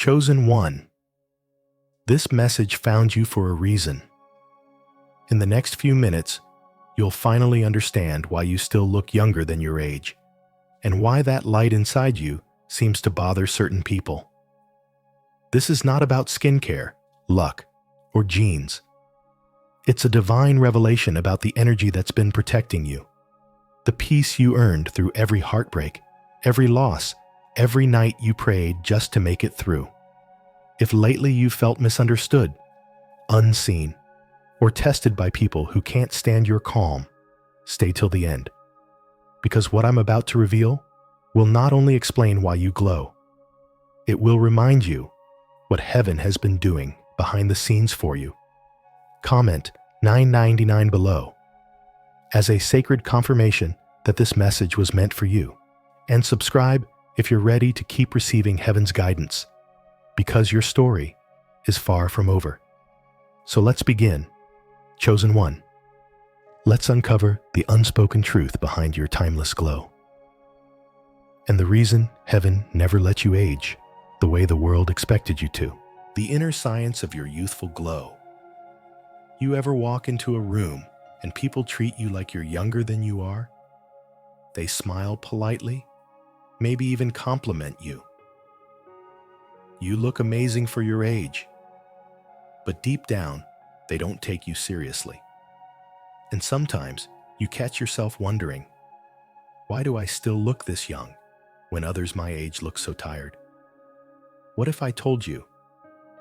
Chosen one. This message found you for a reason. In the next few minutes, you'll finally understand why you still look younger than your age, and why that light inside you seems to bother certain people. This is not about skincare, luck, or genes. It's a divine revelation about the energy that's been protecting you, the peace you earned through every heartbreak, every loss, every night you prayed just to make it through. If lately you felt misunderstood, unseen, or tested by people who can't stand your calm, stay till the end. Because what I'm about to reveal will not only explain why you glow, it will remind you what heaven has been doing behind the scenes for you. Comment $9.99 below as a sacred confirmation that this message was meant for you, and subscribe if you're ready to keep receiving heaven's guidance, because your story is far from over. So let's begin. Chosen one. Let's uncover the unspoken truth behind your timeless glow. And the reason heaven never let you age the way the world expected you to. The inner science of your youthful glow. You ever walk into a room and people treat you like you're younger than you are? They smile politely, maybe even compliment you. You look amazing for your age, but deep down, they don't take you seriously. And sometimes you catch yourself wondering, why do I still look this young when others my age look so tired? What if I told you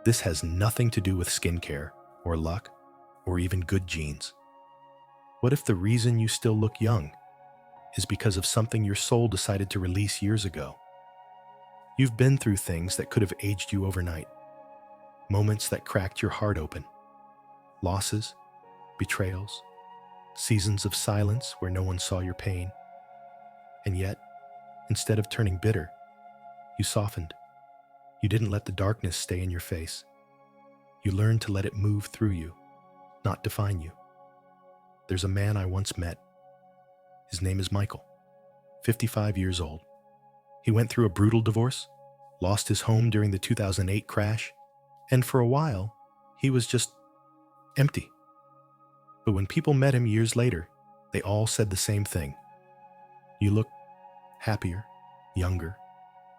this has nothing to do with skincare or luck or even good genes? What if the reason you still look young is because of something your soul decided to release years ago? You've been through things that could have aged you overnight, moments that cracked your heart open, losses, betrayals, seasons of silence where no one saw your pain. And yet, instead of turning bitter, you softened. You didn't let the darkness stay in your face. You learned to let it move through you, not define you. There's a man I once met. His name is Michael, 55 years old. He went through a brutal divorce, lost his home during the 2008 crash, and for a while, he was just empty. But when people met him years later, they all said the same thing. You look happier, younger,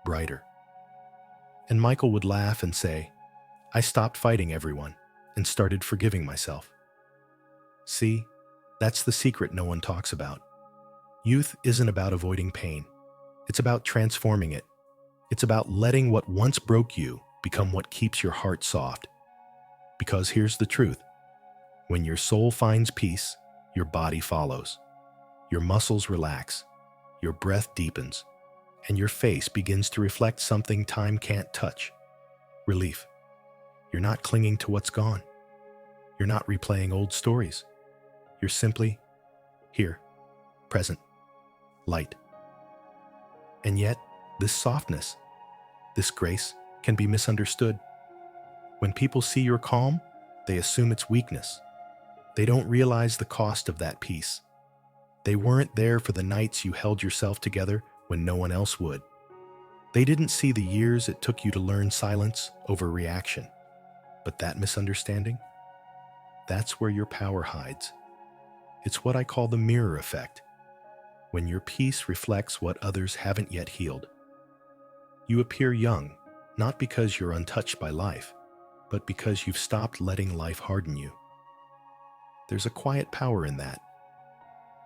brighter. And Michael would laugh and say, I stopped fighting everyone and started forgiving myself. See, that's the secret no one talks about. Youth isn't about avoiding pain. It's about transforming it. It's about letting what once broke you become what keeps your heart soft. Because here's the truth. When your soul finds peace, your body follows. Your muscles relax, your breath deepens, and your face begins to reflect something time can't touch. Relief. You're not clinging to what's gone. You're not replaying old stories. You're simply here, present, light. And yet, this softness, this grace can be misunderstood. When people see your calm, they assume it's weakness. They don't realize the cost of that peace. They weren't there for the nights you held yourself together when no one else would. They didn't see the years it took you to learn silence over reaction. But that misunderstanding, that's where your power hides. It's what I call the mirror effect. When your peace reflects what others haven't yet healed. You appear young, not because you're untouched by life, but because you've stopped letting life harden you. There's a quiet power in that.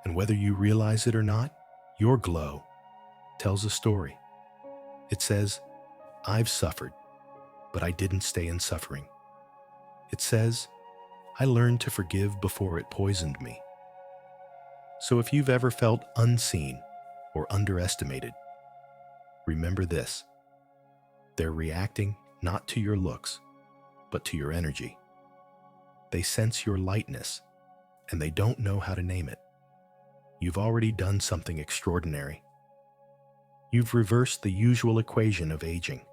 And whether you realize it or not, your glow tells a story. It says, I've suffered, but I didn't stay in suffering. It says, I learned to forgive before it poisoned me. So if you've ever felt unseen or underestimated, remember this. They're reacting not to your looks, but to your energy. They sense your lightness, and they don't know how to name it. You've already done something extraordinary. You've reversed the usual equation of aging.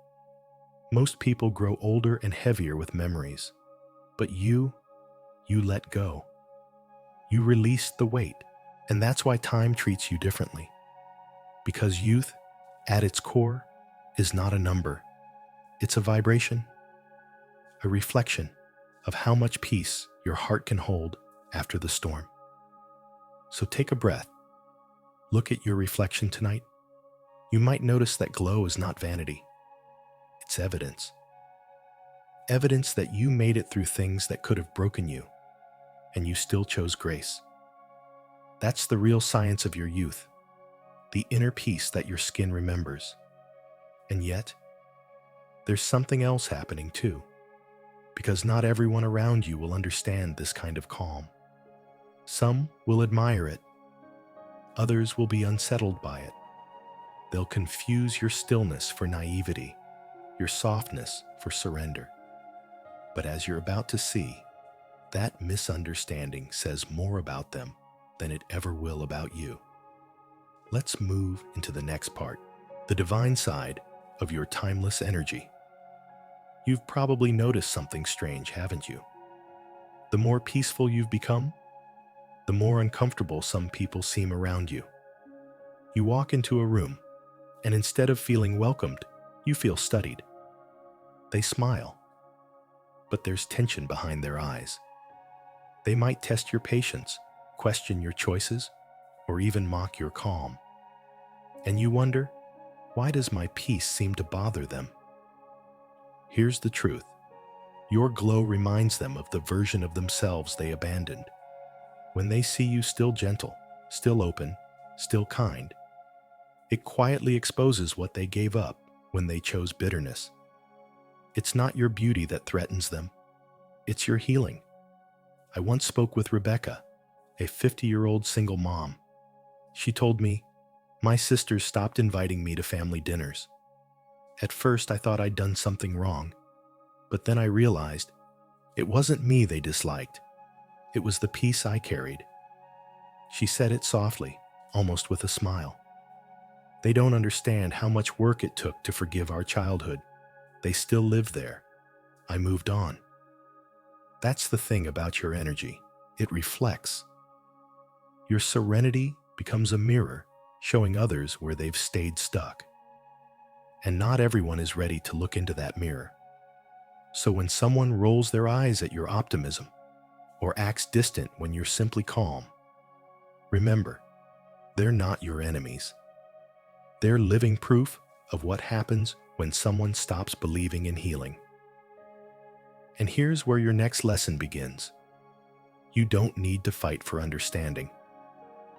Most people grow older and heavier with memories, but you let go. You released the weight, and that's why time treats you differently. Because youth, at its core, is not a number. It's a vibration, a reflection of how much peace your heart can hold after the storm. So take a breath. Look at your reflection tonight. You might notice that glow is not vanity. It's evidence. Evidence that you made it through things that could have broken you, and you still chose grace. That's the real science of your youth, the inner peace that your skin remembers. And yet, there's something else happening too, because not everyone around you will understand this kind of calm. Some will admire it. Others will be unsettled by it. They'll confuse your stillness for naivety, your softness for surrender. But as you're about to see, that misunderstanding says more about them than it ever will about you. Let's move into the next part, the divine side of your timeless energy. You've probably noticed something strange, haven't you? The more peaceful you've become, the more uncomfortable some people seem around you. You walk into a room, and instead of feeling welcomed, you feel studied. They smile, but there's tension behind their eyes. They might test your patience, question your choices, or even mock your calm. And you wonder, why does my peace seem to bother them? Here's the truth. Your glow reminds them of the version of themselves they abandoned. When they see you still gentle, still open, still kind, it quietly exposes what they gave up when they chose bitterness. It's not your beauty that threatens them. It's your healing. I once spoke with Rebecca, a 50-year-old single mom. She told me, "My sisters stopped inviting me to family dinners. At first, I thought I'd done something wrong, but then I realized it wasn't me they disliked. It was the peace I carried." She said it softly, almost with a smile. They don't understand how much work it took to forgive our childhood. They still live there. I moved on. That's the thing about your energy. It reflects. Your serenity becomes a mirror, showing others where they've stayed stuck. And not everyone is ready to look into that mirror. So when someone rolls their eyes at your optimism, or acts distant when you're simply calm, remember, they're not your enemies. They're living proof of what happens when someone stops believing in healing. And here's where your next lesson begins. You don't need to fight for understanding.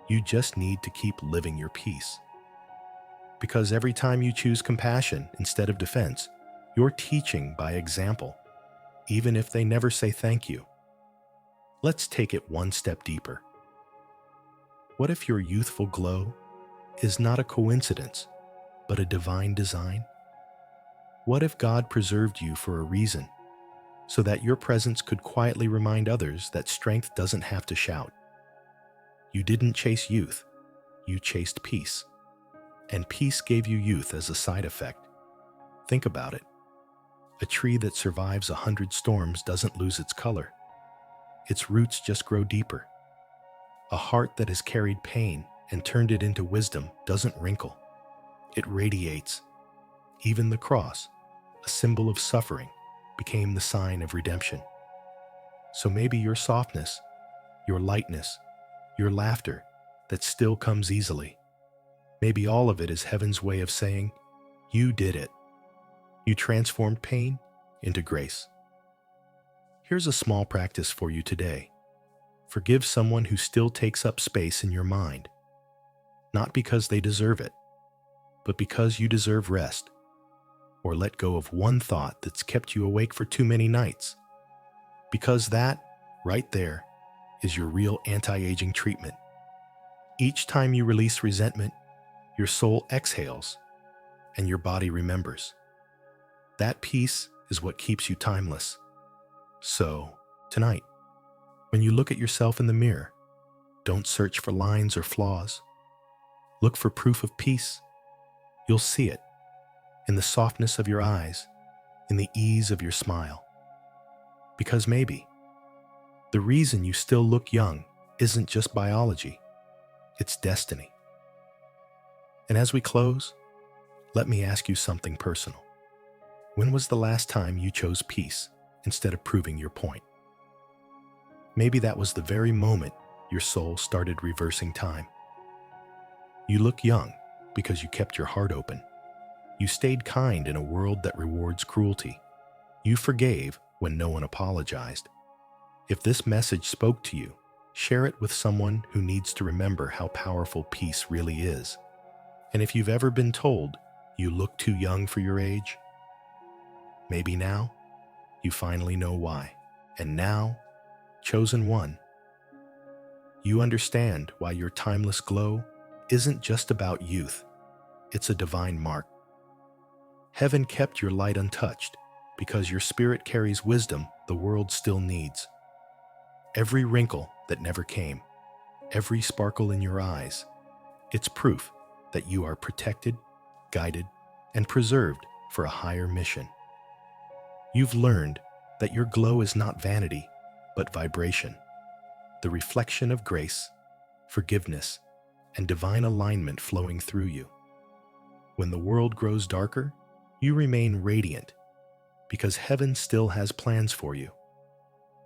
You just need to keep living your peace. Because every time you choose compassion instead of defense, you're teaching by example, even if they never say thank you. Let's take it one step deeper. What if your youthful glow is not a coincidence, but a divine design? What if God preserved you for a reason, so that your presence could quietly remind others that strength doesn't have to shout? You didn't chase youth, you chased peace. And peace gave you youth as a side effect. Think about it. A tree that survives 100 storms doesn't lose its color. Its roots just grow deeper. A heart that has carried pain and turned it into wisdom doesn't wrinkle. It radiates. Even the cross, a symbol of suffering, became the sign of redemption. So maybe your softness, your lightness, your laughter that still comes easily, maybe all of it is heaven's way of saying, you did it. You transformed pain into grace. Here's a small practice for you today. Forgive someone who still takes up space in your mind. Not because they deserve it, but because you deserve rest. Or let go of one thought that's kept you awake for too many nights. Because that, right there, is your real anti-aging treatment. Each time you release resentment, your soul exhales, and your body remembers. That peace is what keeps you timeless. So, tonight, when you look at yourself in the mirror, don't search for lines or flaws. Look for proof of peace. You'll see it in the softness of your eyes, in the ease of your smile. Because maybe the reason you still look young isn't just biology, it's destiny. And as we close, let me ask you something personal. When was the last time you chose peace instead of proving your point? Maybe that was the very moment your soul started reversing time. You look young because you kept your heart open. You stayed kind in a world that rewards cruelty. You forgave when no one apologized. If this message spoke to you, share it with someone who needs to remember how powerful peace really is. And if you've ever been told you look too young for your age, maybe now you finally know why. And now, chosen one, you understand why your timeless glow isn't just about youth. It's a divine mark. Heaven kept your light untouched because your spirit carries wisdom the world still needs. Every wrinkle that never came, every sparkle in your eyes, it's proof that you are protected, guided, and preserved for a higher mission. You've learned that your glow is not vanity, but vibration, the reflection of grace, forgiveness, and divine alignment flowing through you. When the world grows darker, you remain radiant because heaven still has plans for you.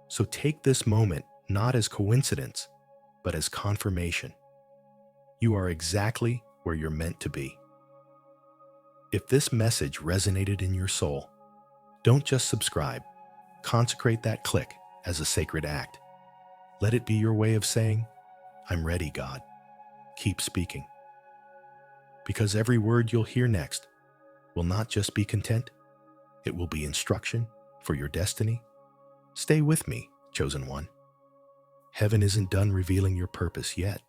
So take this moment not as coincidence, but as confirmation. You are exactly where you're meant to be. If this message resonated in your soul, don't just subscribe. Consecrate that click as a sacred act. Let it be your way of saying, "I'm ready, God. Keep speaking." Because every word you'll hear next will not just be content, it will be instruction for your destiny. Stay with me, chosen one. Heaven isn't done revealing your purpose yet.